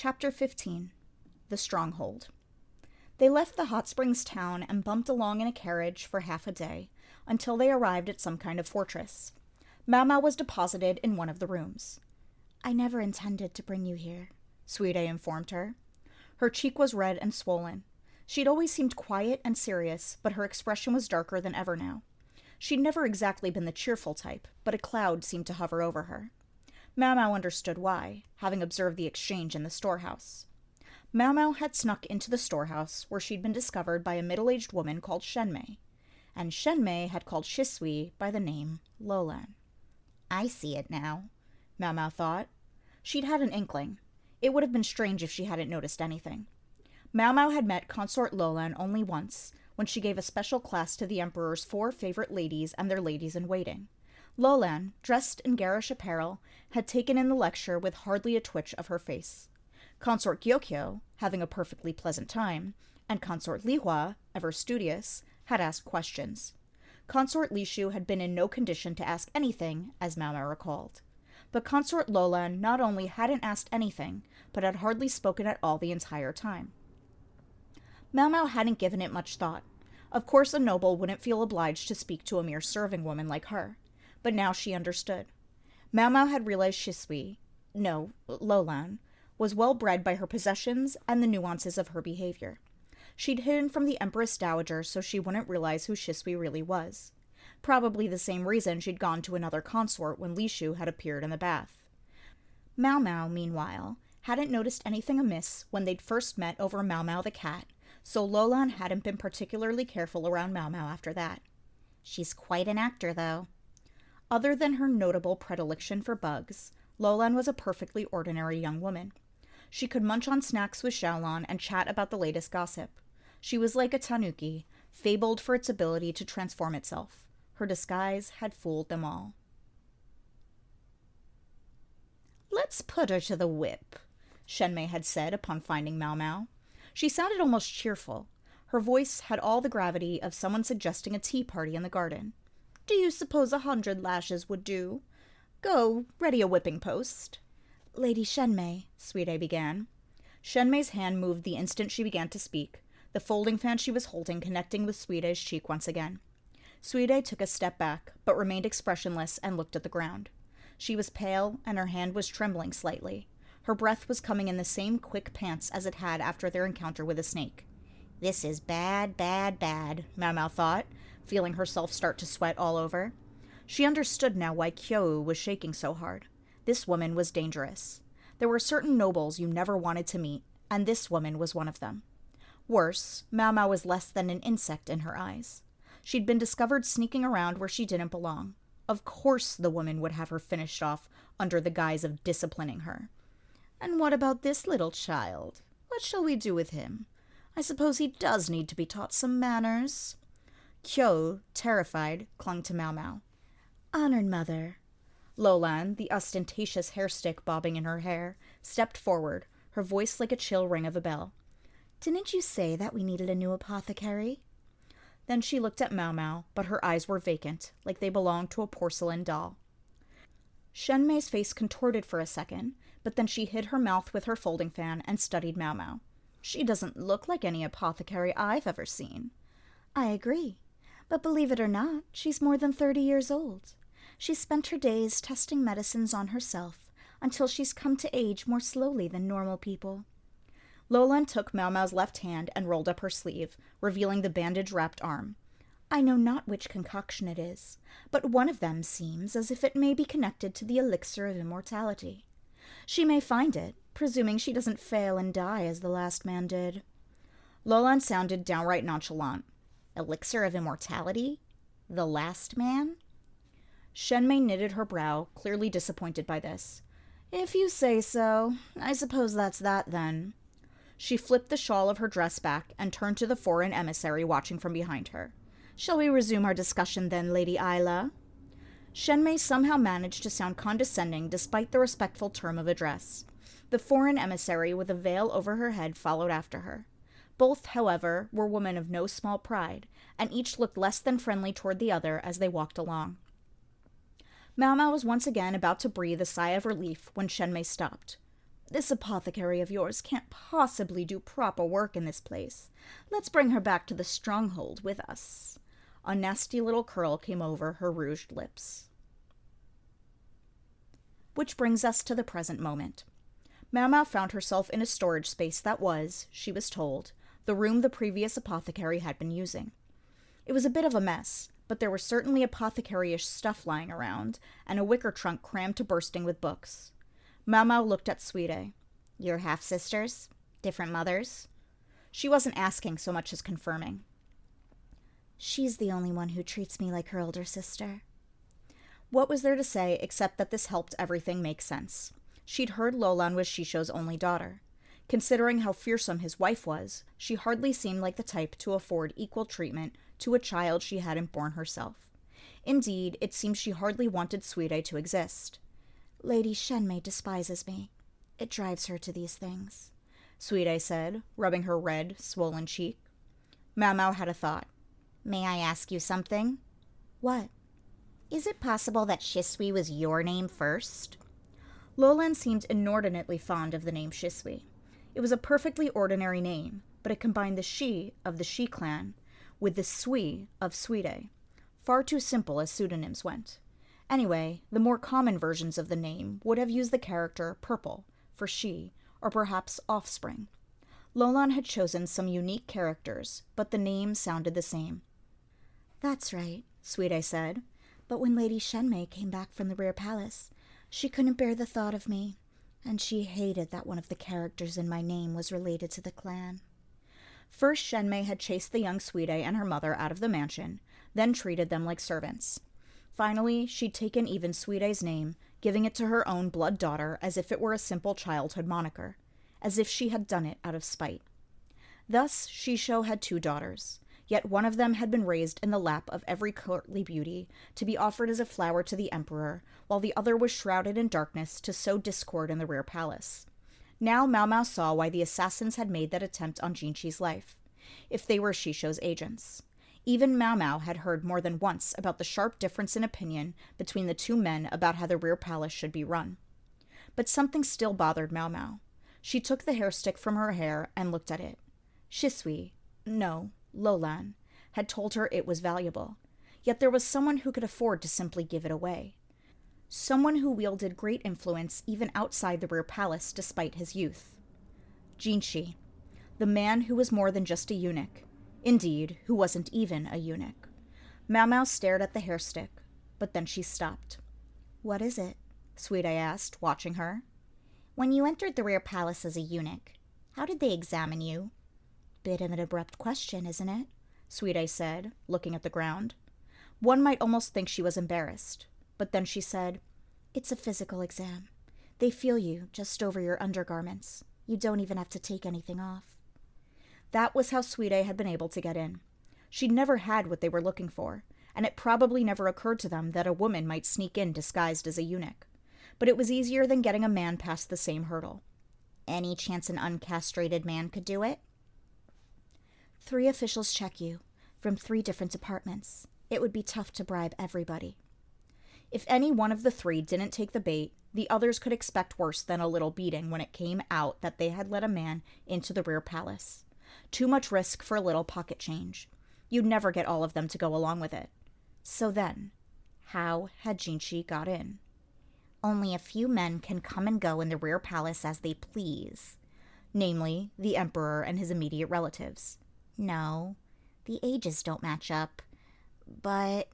Chapter 15. The Stronghold. They left the hot springs town and bumped along in a carriage for half a day, until they arrived at some kind of fortress. Mau Mau was deposited in one of the rooms. "I never intended to bring you here," Suide informed her. Her cheek was red and swollen. She'd always seemed quiet and serious, but her expression was darker than ever now. She'd never exactly been the cheerful type, but a cloud seemed to hover over her. Mau Mau understood why, having observed the exchange in the storehouse. Mau Mau had snuck into the storehouse, where she'd been discovered by a middle-aged woman called Shenmei, and Shenmei had called Shisui by the name Lolan. "I see it now," Mau Mau thought. She'd had an inkling. It would have been strange if she hadn't noticed anything. Mau Mau had met Consort Lolan only once, when she gave a special class to the Emperor's 4 favorite ladies and their ladies-in-waiting. Lolan, dressed in garish apparel, had taken in the lecture with hardly a twitch of her face. Consort Gyokyo, having a perfectly pleasant time, and Consort Lihua, ever studious, had asked questions. Consort Lishu had been in no condition to ask anything, as Mau Mau recalled. But Consort Lolan not only hadn't asked anything, but had hardly spoken at all the entire time. Mau Mau hadn't given it much thought. Of course a noble wouldn't feel obliged to speak to a mere serving woman like her. But now she understood. Mau Mau had realized Lolan, was well bred by her possessions and the nuances of her behavior. She'd hidden from the Empress Dowager so she wouldn't realize who Shisui really was. Probably the same reason she'd gone to another consort when Lishu had appeared in the bath. Mau Mau, meanwhile, hadn't noticed anything amiss when they'd first met over Mau Mau the cat, so Lolan hadn't been particularly careful around Mau Mau after that. "She's quite an actor, though." Other than her notable predilection for bugs, Lolan was a perfectly ordinary young woman. She could munch on snacks with Xiaolon and chat about the latest gossip. She was like a tanuki, fabled for its ability to transform itself. Her disguise had fooled them all. "Let's put her to the whip," Shenmei had said upon finding Mau Mau. She sounded almost cheerful. Her voice had all the gravity of someone suggesting a tea party in the garden. "Do you suppose 100 lashes would do? Go, ready a whipping post." "Lady Shenmei," Suide began. Shenmei's hand moved the instant she began to speak, the folding fan she was holding connecting with Suide's cheek once again. Suide took a step back, but remained expressionless and looked at the ground. She was pale, and her hand was trembling slightly. Her breath was coming in the same quick pants as it had after their encounter with a snake. "This is bad, bad, bad," Mau Mau thought, feeling herself start to sweat all over. She understood now why Kyo was shaking so hard. This woman was dangerous. There were certain nobles you never wanted to meet, and this woman was one of them. Worse, Mau Mau was less than an insect in her eyes. She'd been discovered sneaking around where she didn't belong. Of course the woman would have her finished off under the guise of disciplining her. "And what about this little child? What shall we do with him? I suppose he does need to be taught some manners." Kyo, terrified, clung to Mau Mau. "Honored mother." Lolan, the ostentatious hairstick bobbing in her hair, stepped forward, her voice like a chill ring of a bell. "Didn't you say that we needed a new apothecary?" Then she looked at Mau Mau, but her eyes were vacant, like they belonged to a porcelain doll. Shenmei's face contorted for a second, but then she hid her mouth with her folding fan and studied Mau Mau. "She doesn't look like any apothecary I've ever seen." "I agree. But believe it or not, she's more than 30 years old. She spent her days testing medicines on herself until she's come to age more slowly than normal people." Lolan took Mau Mau's left hand and rolled up her sleeve, revealing the bandage-wrapped arm. "I know not which concoction it is, but one of them seems as if it may be connected to the elixir of immortality. She may find it, presuming she doesn't fail and die as the last man did." Lolan sounded downright nonchalant. "Elixir of immortality? The last man?" Shenmei knitted her brow, clearly disappointed by this. "If you say so, I suppose that's that, then." She flipped the shawl of her dress back and turned to the foreign emissary watching from behind her. "Shall we resume our discussion then, Lady Isla?" Shenmei somehow managed to sound condescending despite the respectful term of address. The foreign emissary with a veil over her head followed after her. Both, however, were women of no small pride, and each looked less than friendly toward the other as they walked along. Mau Mau was once again about to breathe a sigh of relief when Shenmei stopped. This apothecary of yours can't possibly do proper work in this place. Let's bring her back to the stronghold with us." A nasty little curl came over her rouged lips. Which brings us to the present moment. Mau Mau found herself in a storage space that was, she was told, the room the previous apothecary had been using. It was a bit of a mess, but there was certainly apothecary-ish stuff lying around, and a wicker trunk crammed to bursting with books. Mau Mau looked at Sweetie. "You're half-sisters? Different mothers?" She wasn't asking so much as confirming. "She's the only one who treats me like her older sister." What was there to say except that this helped everything make sense? She'd heard Lolan was Shisho's only daughter. Considering how fearsome his wife was, she hardly seemed like the type to afford equal treatment to a child she hadn't borne herself. Indeed, it seemed she hardly wanted Sweetie to exist. "Lady Shenmei despises me. It drives her to these things," Sweetie said, rubbing her red, swollen cheek. Mau Mau had a thought. "May I ask you something?" "What?" "Is it possible that Shisui was your name first?" Lolan seemed inordinately fond of the name Shisui. It was a perfectly ordinary name, but it combined the Shi of the Shi clan with the Sui of Sweetie. Far too simple as pseudonyms went. Anyway, the more common versions of the name would have used the character Purple for Shi, or perhaps Offspring. Lolan had chosen some unique characters, but the name sounded the same. "That's right," Sweetie said. "But when Lady Shenmei came back from the rear palace, she couldn't bear the thought of me, and she hated that one of the characters in my name was related to the clan." First, Shenmei had chased the young Sweetie and her mother out of the mansion, then treated them like servants. Finally, she'd taken even Sweetie's name, giving it to her own blood daughter as if it were a simple childhood moniker, as if she had done it out of spite. Thus, Shisho had 2 daughters, yet one of them had been raised in the lap of every courtly beauty to be offered as a flower to the emperor, while the other was shrouded in darkness to sow discord in the rear palace. Now Mau Mau saw why the assassins had made that attempt on Jinchi's life, if they were Shisho's agents. Even Mau Mau had heard more than once about the sharp difference in opinion between the 2 men about how the rear palace should be run. But something still bothered Mau Mau. She took the hair stick from her hair and looked at it. Shisui, no, Lolan, had told her it was valuable. Yet there was someone who could afford to simply give it away. Someone who wielded great influence even outside the rear palace despite his youth. Jinchi, the man who was more than just a eunuch. Indeed, who wasn't even a eunuch. Mau Mau stared at the hair stick, but then she stopped. "What is it?" Sweetie asked, watching her. "When you entered the rear palace as a eunuch, how did they examine you?" "Bit of an abrupt question, isn't it?" Sweetie said, looking at the ground. One might almost think she was embarrassed, but then she said, "It's a physical exam. They feel you just over your undergarments. You don't even have to take anything off." That was how Sweetie had been able to get in. She'd never had what they were looking for, and it probably never occurred to them that a woman might sneak in disguised as a eunuch. But it was easier than getting a man past the same hurdle. "Any chance an uncastrated man could do it?" 3 officials check you, from 3 different departments. It would be tough to bribe everybody. If any one of the 3 didn't take the bait, the others could expect worse than a little beating when it came out that they had let a man into the rear palace. Too much risk for a little pocket change. You'd never get all of them to go along with it. So then, how had Jinchi got in? "Only a few men can come and go in the rear palace as they please. Namely, the emperor and his immediate relatives. No, the ages don't match up. But..."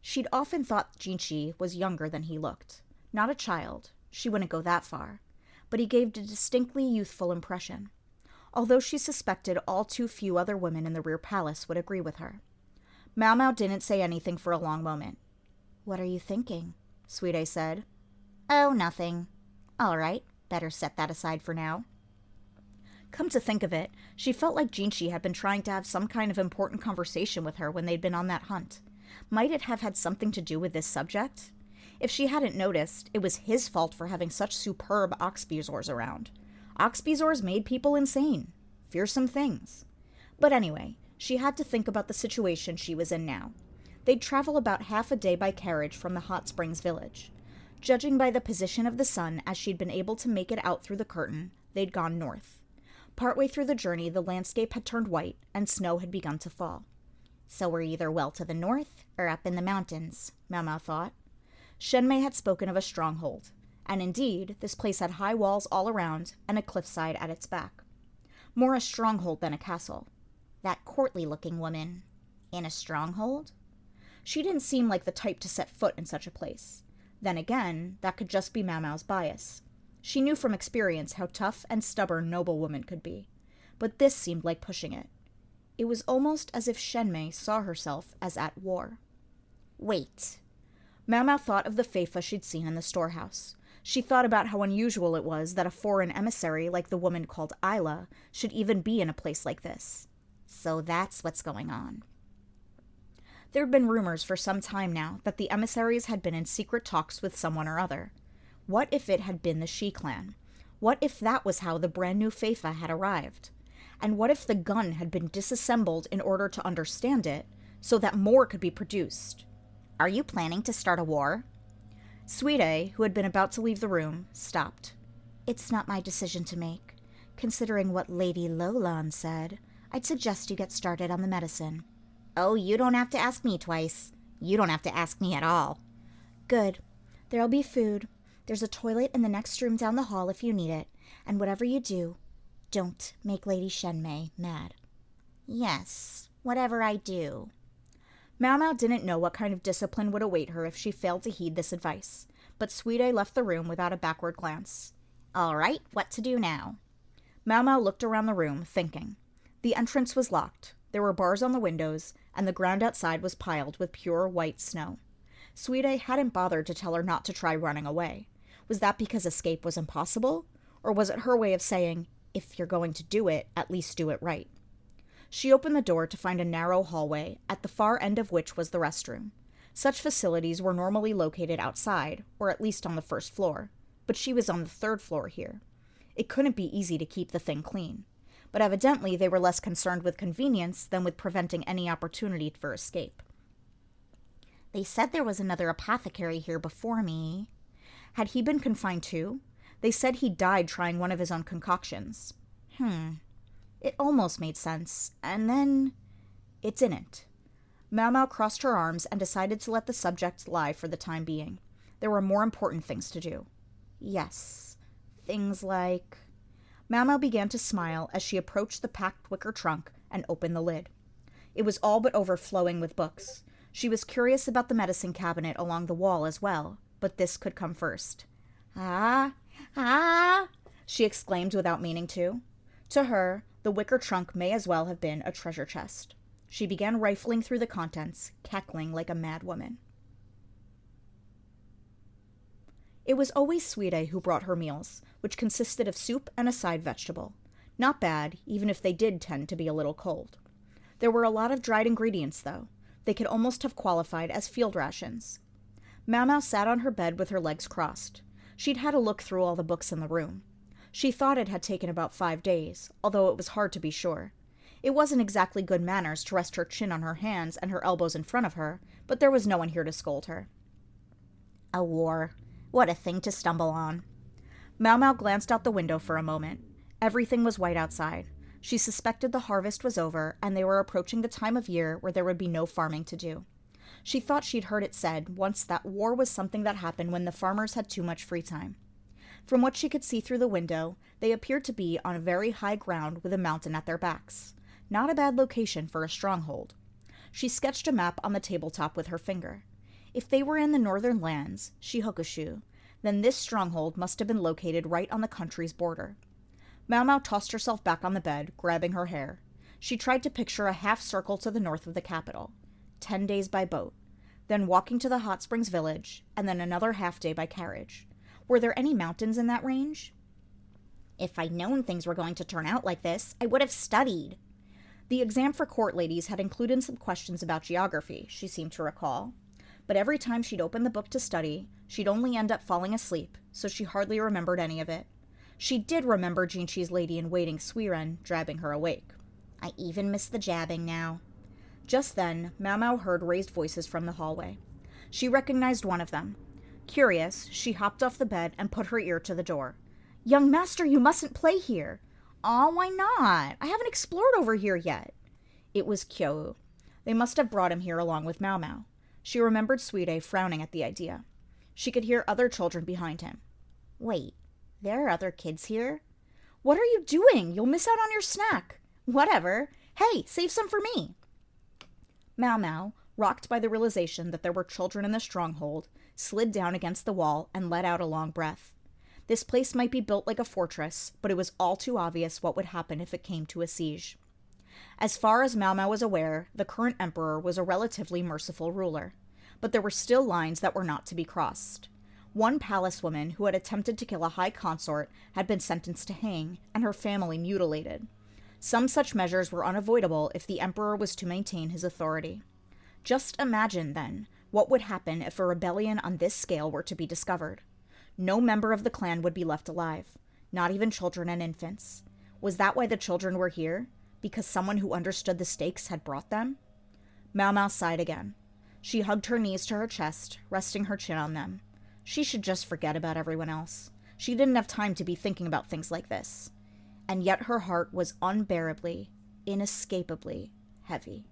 She'd often thought Jinchi was younger than he looked. Not a child. She wouldn't go that far. But he gave a distinctly youthful impression. Although she suspected all too few other women in the rear palace would agree with her. Mau Mau didn't say anything for a long moment. "What are you thinking?" Sweetie said. "Oh, nothing." "All right, better set that aside for now." Come to think of it, she felt like Jinchi had been trying to have some kind of important conversation with her when they'd been on that hunt. Might it have had something to do with this subject? If she hadn't noticed, it was his fault for having such superb oxbezoars around. Oxbezoars made people insane. Fearsome things. But anyway, she had to think about the situation she was in now. They'd travel about half a day by carriage from the hot springs village. Judging by the position of the sun as she'd been able to make it out through the curtain, they'd gone north. Partway through the journey, the landscape had turned white, and snow had begun to fall. So we're either well to the north or up in the mountains, Mau Mau thought. Shenmei had spoken of a stronghold, and indeed, this place had high walls all around and a cliffside at its back. More a stronghold than a castle. That courtly-looking woman. In a stronghold? She didn't seem like the type to set foot in such a place. Then again, that could just be Mau Mau's bias. She knew from experience how tough and stubborn noble women could be, but this seemed like pushing it. It was almost as if Shenmei saw herself as at war. Wait. Mau Mau thought of the Feifa she'd seen in the storehouse. She thought about how unusual it was that a foreign emissary like the woman called Isla should even be in a place like this. So that's what's going on. There had been rumors for some time now that the emissaries had been in secret talks with someone or other. What if it had been the Shi clan? What if that was how the brand new Feifa had arrived? And what if the gun had been disassembled in order to understand it, so that more could be produced? Are you planning to start a war? Suide, who had been about to leave the room, stopped. It's not my decision to make. Considering what Lady Lolan said, I'd suggest you get started on the medicine. Oh, you don't have to ask me twice. You don't have to ask me at all. Good. There'll be food. There's a toilet in the next room down the hall if you need it. And whatever you do, don't make Lady Shenmei mad. Yes, whatever I do. Mau Mau didn't know what kind of discipline would await her if she failed to heed this advice, but Suide left the room without a backward glance. All right, what to do now? Mau Mau looked around the room, thinking. The entrance was locked. There were bars on the windows, and the ground outside was piled with pure white snow. Suide hadn't bothered to tell her not to try running away. Was that because escape was impossible? Or was it her way of saying, if you're going to do it, at least do it right? She opened the door to find a narrow hallway, at the far end of which was the restroom. Such facilities were normally located outside, or at least on the first floor, but she was on the third floor here. It couldn't be easy to keep the thing clean, but evidently they were less concerned with convenience than with preventing any opportunity for escape. They said there was another apothecary here before me. Had he been confined too? They said he died trying one of his own concoctions. It almost made sense, and then it didn't. Mau Mau crossed her arms and decided to let the subject lie for the time being. There were more important things to do. Yes, things like... Mau Mau began to smile as she approached the packed wicker trunk and opened the lid. It was all but overflowing with books. She was curious about the medicine cabinet along the wall as well, but this could come first. Ah! She exclaimed without meaning to. To her, the wicker trunk may as well have been a treasure chest. She began rifling through the contents, cackling like a mad woman. It was always Suide who brought her meals, which consisted of soup and a side vegetable. Not bad, even if they did tend to be a little cold. There were a lot of dried ingredients, though. They could almost have qualified as field rations. Mau Mau sat on her bed with her legs crossed. She'd had a look through all the books in the room. She thought it had taken about 5 days, although it was hard to be sure. It wasn't exactly good manners to rest her chin on her hands and her elbows in front of her, but there was no one here to scold her. A war. What a thing to stumble on. Mau Mau glanced out the window for a moment. Everything was white outside. She suspected the harvest was over, and they were approaching the time of year where there would be no farming to do. She thought she'd heard it said once that war was something that happened when the farmers had too much free time. From what she could see through the window, they appeared to be on a very high ground with a mountain at their backs. Not a bad location for a stronghold. She sketched a map on the tabletop with her finger. If they were in the northern lands, Shihokushu, then this stronghold must have been located right on the country's border. Mau Mau tossed herself back on the bed, grabbing her hair. She tried to picture a half circle to the north of the capital. 10 days by boat. Then walking to the hot springs village, and then another half day by carriage. Were there any mountains in that range? If I'd known things were going to turn out like this, I would have studied. The exam for court ladies had included some questions about geography, she seemed to recall. But every time she'd open the book to study, she'd only end up falling asleep, so she hardly remembered any of it. She did remember Jinchi's lady-in-waiting Suiren drabbing her awake. I even miss the jabbing now. Just then, Mau Mau heard raised voices from the hallway. She recognized one of them. Curious, she hopped off the bed and put her ear to the door. "Young master, you mustn't play here." "Aw, why not? I haven't explored over here yet." It was Kyo. They must have brought him here along with Mau Mau. She remembered Suide frowning at the idea. She could hear other children behind him. "Wait, there are other kids here?" "What are you doing? You'll miss out on your snack." "Whatever. Hey, save some for me." Mau Mau, rocked by the realization that there were children in the stronghold, slid down against the wall and let out a long breath. This place might be built like a fortress, but it was all too obvious what would happen if it came to a siege. As far as Mau Mau was aware, the current emperor was a relatively merciful ruler, but there were still lines that were not to be crossed. One palace woman who had attempted to kill a high consort had been sentenced to hang, and her family mutilated. Some such measures were unavoidable if the emperor was to maintain his authority. Just imagine, then, what would happen if a rebellion on this scale were to be discovered. No member of the clan would be left alive, not even children and infants. Was that why the children were here? Because someone who understood the stakes had brought them? Mau Mau sighed again. She hugged her knees to her chest, resting her chin on them. She should just forget about everyone else. She didn't have time to be thinking about things like this. And yet her heart was unbearably, inescapably heavy.